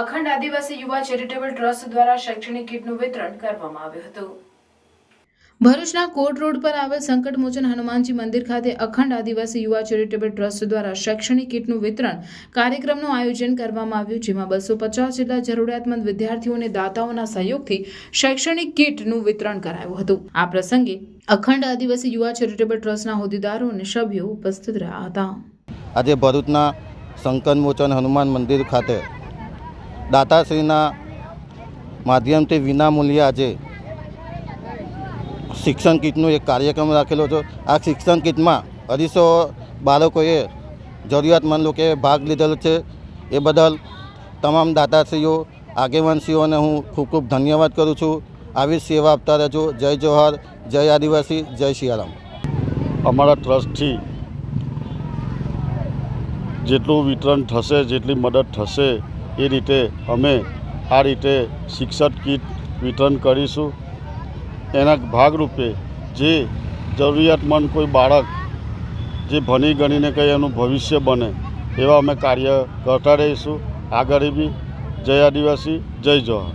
અખંડ આદિવાસી યુવા charitable trust દ્વારા શૈક્ષણિક કીટનું વિતરણ કરવામાં આવ્યું હતું। ભરૂચના કોટ રોડ પર આવેલ સંકટમોચન હનુમાનજી મંદિર ખાતે અખંડ આદિવાસી યુવા ચેરિટેબલ ટ્રસ્ટ દ્વારા શૈક્ષણિક કીટનું વિતરણ કાર્યક્રમનું આયોજન કરવામાં આવ્યું, જેમાં 250 જેટલા જરૂરિયાતમંદ વિદ્યાર્થીઓ અને દાતાઓના સહયોગથી શૈક્ષણિક કીટનું વિતરણ કરાયું હતું। આ પ્રસંગે અખંડ આદિવાસી યુવા ચેરિટેબલ ટ્રસ્ટના હોદ્દેદારો અને સભ્યો ઉપસ્થિત રહ્યા હતા। આજે ભરૂચના સંકટમોચન હનુમાન મંદિર ખાતે દાતાશ્રીના માધ્યમથી વિનામૂલ્યે આજે શિક્ષણ કીટનો એક કાર્યક્રમ રાખેલો હતો। આ શિક્ષણ કીટમાં 250 બાળકોએ જરૂરિયાતમંદ લોકોએ ભાગ લીધેલો છે। એ બદલ તમામ દાતાશ્રીઓ આગેવાનશ્રીઓને હું ખૂબ ખૂબ ધન્યવાદ કરું છું। આવી સેવા આપતા રહેજો। જય જોહર, જય આદિવાસી, જય સિયારામ। અમારા ટ્રસ્ટથી જેટલું વિતરણ થશે, જેટલી મદદ થશે એ રીતે અમે આ રીતે શિક્ષક કીટ વિતરણ કરીશું। એના ભાગરૂપે જે જરૂરિયાતમંદ કોઈ બાળક જે ભણી ગણીને કંઈ એનું ભવિષ્ય બને એવા અમે કાર્ય કરતા રહીશું। આગળ બી જય આદિવાસી, જય જોહર।